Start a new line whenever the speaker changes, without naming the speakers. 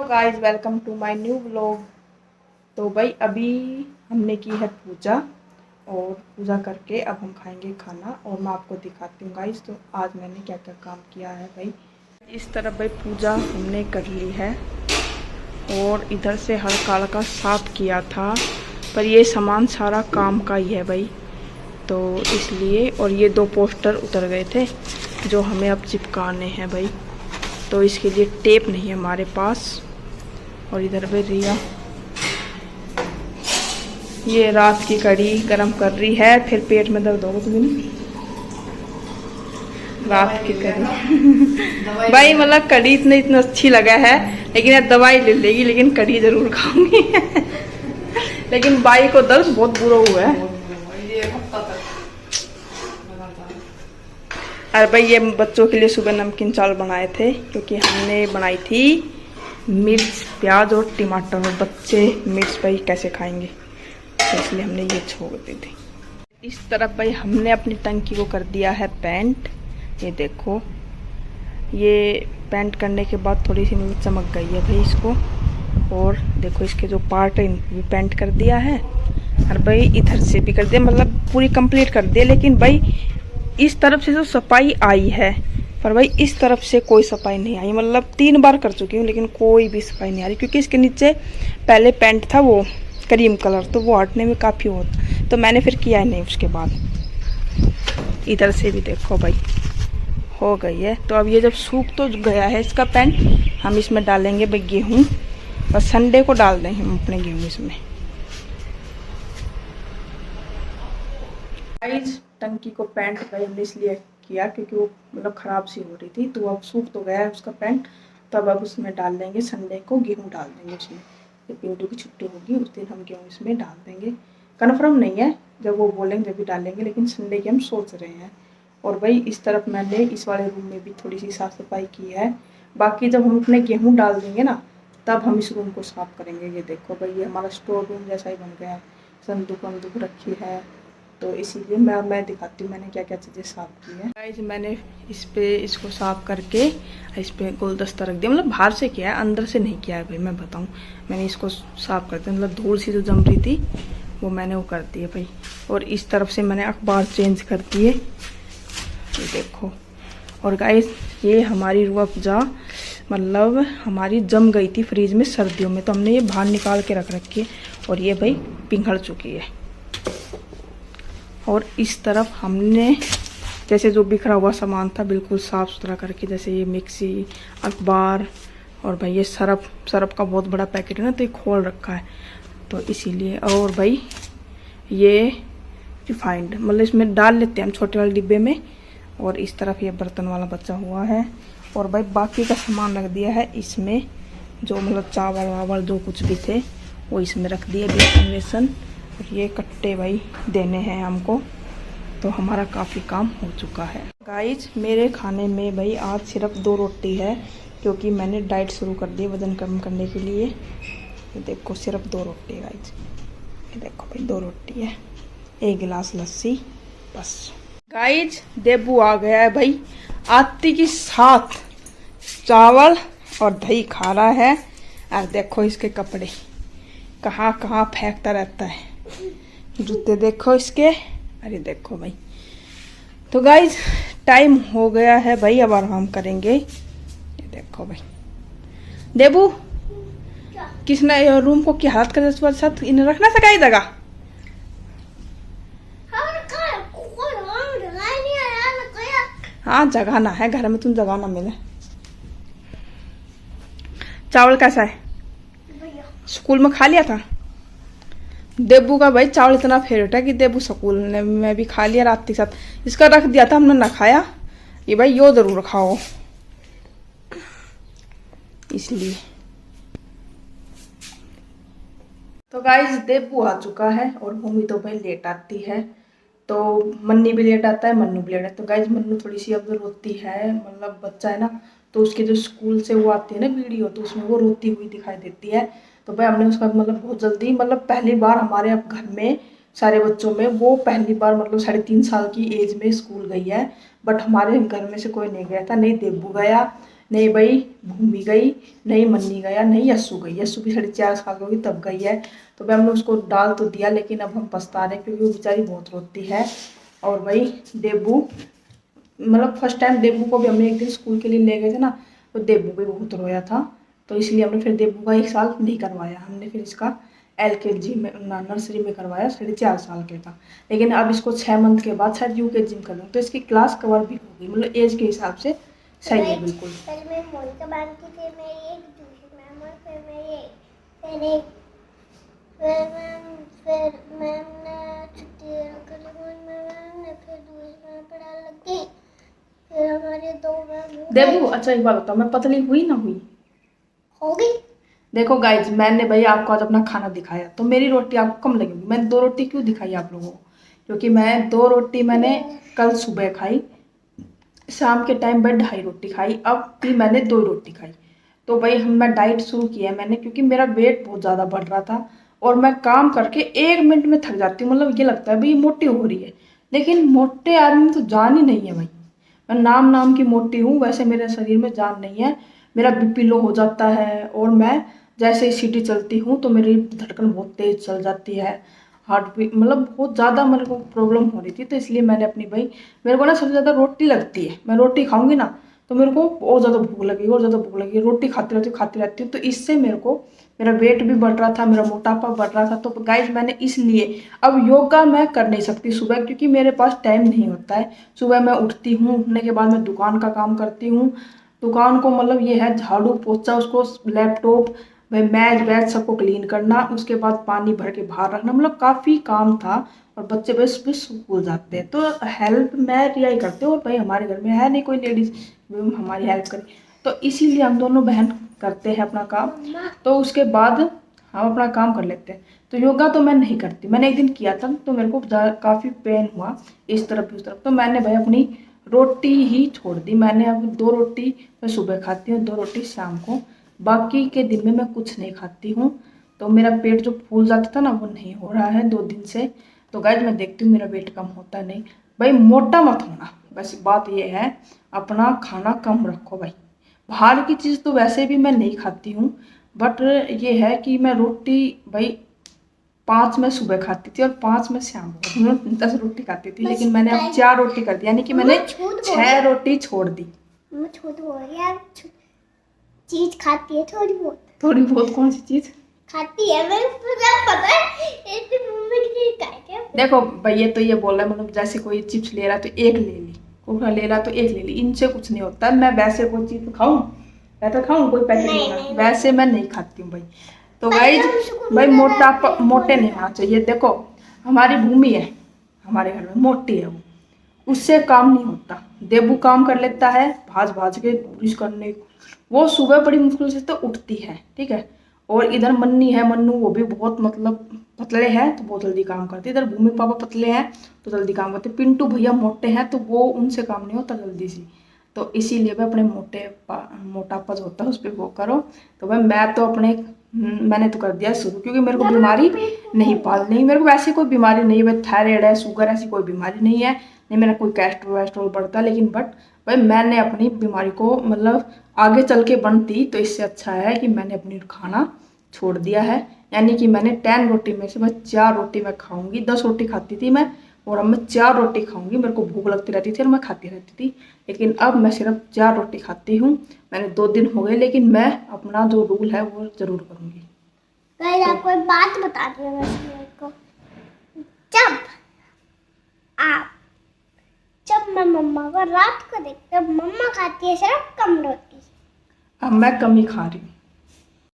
Guys, welcome to my new vlog. तो भाई अभी हमने की है पूजा और पूजा करके अब हम खाएंगे खाना और मैं आपको दिखाती हूँ गाइस। तो आज मैंने क्या क्या काम किया है भाई। इस तरफ भाई पूजा हमने कर ली है और इधर से हल्का हल्का साफ किया था, पर ये सामान सारा काम का ही है भाई, तो इसलिए। और ये 2 पोस्टर उतर गए थे जो हमें अब चिपकाने हैं भाई, तो इसके लिए टेप नहीं है हमारे पास। और इधर पे रिया ये रात की कढ़ी गरम कर रही है, फिर पेट में दर्द होगा तुम्हें। रात की कढ़ी भाई मतलब कढ़ी इतना अच्छी लगा है, लेकिन यार दवाई ले लेगी लेकिन कढ़ी जरूर खाऊंगी लेकिन बाई को दर्द बहुत बुरा हुआ है। अरे भाई ये बच्चों के लिए सुबह नमकीन चावल बनाए थे, क्योंकि हमने बनाई थी मिर्च प्याज और टमाटर, और बच्चे मिर्च भाई कैसे खाएंगे, तो इसलिए हमने ये छोड़ दी थी। इस तरफ भाई हमने अपनी टंकी को कर दिया है पेंट। ये देखो, ये पेंट करने के बाद थोड़ी सी मतलब चमक गई है भाई इसको। और देखो इसके जो पार्ट है भी पेंट कर दिया है, और भाई इधर से भी कर दिया, मतलब पूरी कंप्लीट कर दिया। लेकिन भाई इस तरफ से जो सफाई आई है, पर भाई इस तरफ से कोई सफाई नहीं आई। मतलब 3 बार कर चुकी हूँ लेकिन कोई भी सफाई नहीं आ रही, क्योंकि इसके नीचे पहले पेंट था वो क्रीम कलर, तो वो हटने में काफ़ी होता, तो मैंने फिर किया नहीं उसके बाद। इधर से भी देखो भाई हो गई है। तो अब ये जब सूख तो गया है इसका पेंट, हम इसमें डालेंगे भाई गेहूँ, और संडे को डाल देंगे हम अपने गेहूँ इसमें। टंकी को पेंट भाई हमने इसलिए किया क्योंकि वो मतलब ख़राब सी हो रही थी, तो अब सूख तो गया है उसका पेंट, तब अब उसमें डाल देंगे संडे को गेहूँ डाल देंगे उसमें। जब पिंटू की छुट्टी होगी उस दिन हम गेहूँ इसमें डाल देंगे। कन्फर्म नहीं है, जब वो बोलेंगे जब भी डालेंगे, लेकिन संडे की हम सोच रहे हैं। और भाई इस तरफ मैंने इस वाले रूम में भी थोड़ी सी साफ़ सफाई की है। बाकी जब हम अपने गेहूँ डाल देंगे ना, तब हम इस रूम को साफ़ करेंगे। ये देखो भाई ये हमारा स्टोर रूम जैसा ही बन गया है, संदूक वंदूक रखी है, तो इसीलिए मैं दिखाती हूँ मैंने क्या क्या चीज़ें साफ़ की है। गाइस मैंने इसको साफ़ करके इस पे गुलदस्ता रख दिया, मतलब बाहर से किया है, अंदर से नहीं किया है भाई। मैं बताऊँ, मैंने इसको साफ़ कर दिया, मतलब धूल सी जो जम रही थी वो मैंने वो कर दी है भाई। और इस तरफ से मैंने अखबार चेंज कर दिए, ये देखो। और गाइस ये हमारी रूह अफ़ज़ा मतलब हमारी जम गई थी फ्रिज में सर्दियों में, तो हमने ये बाहर निकाल के रख रखी है, और ये भाई पिघल चुकी है। और इस तरफ हमने जैसे जो बिखरा हुआ सामान था बिल्कुल साफ़ सुथरा करके, जैसे ये मिक्सी, अखबार, और भाई ये सरफ का बहुत बड़ा पैकेट है ना, तो ये खोल रखा है, तो इसीलिए। और भाई ये रिफाइंड मतलब इसमें डाल लेते हैं हम छोटे वाले डिब्बे में। और इस तरफ ये बर्तन वाला बचा हुआ है, और भाई बाकी का सामान रख दिया है इसमें, जो मतलब चावल वावल जो कुछ भी थे वो इसमें रख दिए, बेसन वेसन। और ये कट्टे भाई देने हैं हमको, तो हमारा काफ़ी काम हो चुका है। गाइज मेरे खाने में भाई आज सिर्फ 2 रोटी है, क्योंकि मैंने डाइट शुरू कर दी वज़न कम करने के लिए। ये देखो सिर्फ 2 रोटी गाइज, ये देखो भाई 2 रोटी है, 1 गिलास लस्सी बस। गाइज देबू आ गया है भाई, आती के साथ चावल और दही खा रहा है, और देखो इसके कपड़े कहाँ कहाँ फेंकता रहता है, जूते देखो इसके, अरे देखो भाई। तो गाइज टाइम हो गया है भाई, अब आराम करेंगे। ये देखो भाई देबू किसने रूम को क्या हालत कर साथ इन्हें रखना सकाई दगा। हाँ जगाना है, घर में तुम जगाना मिले। चावल कैसा है, स्कूल में खा लिया था? देबू का भाई चावल इतना फेवरेट है कि देबू स्कूल में भी खा लिया रात के साथ। इसका रख दिया था हमने ना खाया, ये भाई यो जरूर खाओ, इसलिए। तो गाइस देबू आ चुका है, और भूमि तो भाई लेट आती है, तो मन्नी भी लेट आता है, मन्नू भी लेट आता है। तो गाइज मन्नू थोड़ी सी अब रोती है, मतलब बच्चा है ना, तो उसके जो स्कूल से वो आती है ना वीडियो, तो उसमें वो रोती हुई दिखाई देती है। तो भाई हमने उसका मतलब बहुत जल्दी, मतलब पहली बार हमारे अब घर में सारे बच्चों में वो पहली बार मतलब 3.5 साल की एज में स्कूल गई है, बट हमारे घर में से कोई नहीं गया था, नहीं देबू गया, नहीं भाई भूमि गई, नहीं मन्नी गया, नहीं यस्सु गई। यस्सु भी 4.5 साल की होगी तब गई है। तो भाई हमने उसको डाल तो दिया, लेकिन अब हम पछता रहे क्योंकि वो बेचारी बहुत रोती है। और भाई देबू, मतलब फर्स्ट टाइम देबू को भी हमने एक दिन स्कूल के लिए ले गए थे ना, तो देबू भी बहुत रोया था। तो इसलिए हमने फिर देबू का 1 साल नहीं करवाया, हमने फिर इसका LKG में नर्सरी में करवाया। 4.5 साल के था, लेकिन अब इसको 6 मंथ के बाद शायद UKG में कर दूँ, तो इसकी क्लास कवर भी होगी, मतलब एज के हिसाब से सही है बिल्कुल।
पहले मैं मोनिका मैम की, फिर मेरी एक दूसरी मैम, और फिर मेरी फिर मैम ने छुट्टी कर ली, मैम ने फिर दूसरी मैम पढ़ा लग गई, फिर हमारे 2 मैम
देखो अच्छा एक बात बताओ, मैं पतली हुई ना हुई?
हो गई।
देखो गाइज, मैंने भाई आपको आज अपना खाना दिखाया, तो मेरी रोटी आपको कम लगेगी। मैंने 2 रोटी क्यों दिखाई आप लोगों को? क्योंकि मैं 2 रोटी मैंने कल सुबह खाई, शाम के टाइम पर 2.5 रोटी खाई, अब भी मैंने 2 रोटी खाई। तो भाई मैं डाइट शुरू किया है मैंने, क्योंकि मेरा वेट बहुत ज़्यादा बढ़ रहा था और मैं काम करके 1 मिनट में थक जाती हूँ। मतलब ये लगता है भाई ये मोटी हो रही है, लेकिन मोटे आदमी में तो जान ही नहीं है भाई। मैं नाम की मोटी हूँ, वैसे मेरे शरीर में जान नहीं है। मेरा BP लो हो जाता है, और मैं जैसे ही सीटी चलती हूँ तो मेरी धड़कन बहुत तेज चल जाती है, हार्ट बीट, मतलब बहुत ज़्यादा मेरे को प्रॉब्लम हो रही थी। तो इसलिए मैंने अपनी भाई, मेरे को ना सबसे ज़्यादा रोटी लगती है, मैं रोटी खाऊंगी ना तो मेरे को और ज़्यादा भूख लगेगी, और ज़्यादा भूख लगेगी, रोटी खाती रहती हूँ। तो इससे मेरे को मेरा वेट भी बढ़ रहा था, मेरा मोटापा बढ़ रहा था। तो गाइज मैंने इसलिए अब योगा मैं कर नहीं सकती सुबह, क्योंकि मेरे पास टाइम नहीं होता है। सुबह मैं उठती हूँ, उठने के बाद मैं दुकान का काम करती हूँ। दुकान को मतलब ये है झाड़ू पोछा, उसको लैपटॉप भाई मैज वैज सबको क्लीन करना, उसके बाद पानी भर के बाहर रखना, मतलब काफ़ी काम था। और बच्चे बस भी स्कूल जाते हैं, तो हेल्प मैं रिया ही करते हो। और भाई हमारे घर में है नहीं कोई लेडीज़ हमारी हेल्प करे, तो इसीलिए हम दोनों बहन करते हैं अपना काम। तो उसके बाद हम अपना काम कर लेते हैं। तो योगा तो मैं नहीं करती, मैंने एक दिन किया था तो मेरे को काफ़ी पेन हुआ इस तरफ उस तरफ, तो मैंने भाई अपनी रोटी ही छोड़ दी। मैंने अब 2 रोटी मैं सुबह खाती हूँ, 2 रोटी शाम को, बाकी के दिन में मैं कुछ नहीं खाती हूँ। तो मेरा पेट जो फूल जाता था ना वो नहीं हो रहा है 2 दिन से। तो गाइज मैं देखती हूँ मेरा वेट कम होता नहीं। भाई मोटा मत होना, बस बात ये है, अपना खाना कम रखो भाई। बाहर की चीज़ तो वैसे भी मैं नहीं खाती हूँ, बट ये है कि मैं रोटी भाई 5 में सुबह खाती थी और 5 में शाम को, मैं 10 रोटी खाती थी, लेकिन मैंने अब 4 रोटी कर दी, यानी कि मैंने 6 रोटी छोड़ दी।
चीज खाती है थोड़ी बहुत।
थोड़ी बहुत कौन सी चीज
खाती है? मैं पता है एक दिन मम्मी की क्या।
देखो भैया तो ये बोल रहा है, मतलब जैसे कोई चिप्स ले रहा तो एक ले ली, कोका ले रहा तो एक ले ली, इनसे कुछ नहीं होता। मैं वैसे कोई चीज खाऊं, मैं तो खाऊं कोई पैकेट नहीं, वैसे मैं नहीं खाती हूँ भाई। तो गाइज भाई मोटे नहीं होना चाहिए। देखो हमारी भूमि है, हमारे घर में मोटी है, वो उससे काम नहीं होता। देबू काम कर लेता है भाज भाज के ब्रश करने, वो सुबह बड़ी मुश्किल से तो उठती है, ठीक है। और इधर मन्नी है, मन्नू वो भी बहुत मतलब पतले हैं तो बहुत जल्दी काम करते। इधर भूमि पापा पतले हैं तो जल्दी काम करते। पिंटू भैया मोटे हैं तो वो उनसे काम नहीं होता जल्दी से। तो इसीलिए भाई अपने मोटापा जो होता है उस पर वो करो। तो भाई मैं तो अपने मैंने तो कर दिया शुरू, क्योंकि मेरे को बीमारी नहीं पालनी, मेरे को वैसे कोई बीमारी नहीं है भाई, थायराइड है, शुगर, ऐसी कोई बीमारी नहीं है, नहीं मेरा कोई कैस्ट्रोल वैस्ट्रोल बढ़ता। लेकिन बट भाई मैंने अपनी बीमारी को मतलब आगे चल के बनती, तो इससे अच्छा है कि मैंने अपनी खाना छोड़ दिया है। यानी कि मैंने 10 रोटी में से मैं 4 रोटी मैं खाऊंगी। 10 रोटी खाती थी मैं, और अब मैं 4 रोटी खाऊंगी। मेरे को भूख लगती रहती थी और मैं खाती रहती थी, लेकिन अब मैं सिर्फ 4 रोटी खाती हूँ। मैंने 2 दिन हो गए, लेकिन मैं अपना जो रूल है वो जरूर करूँगी।
तो आपको एक बात बता दी मेरे को, जब मैं मम्मा को रात को देखती हूँ, मम्मा खाती है सिर्फ कम रोटी।
अब मैं कम ही खा रही हूँ।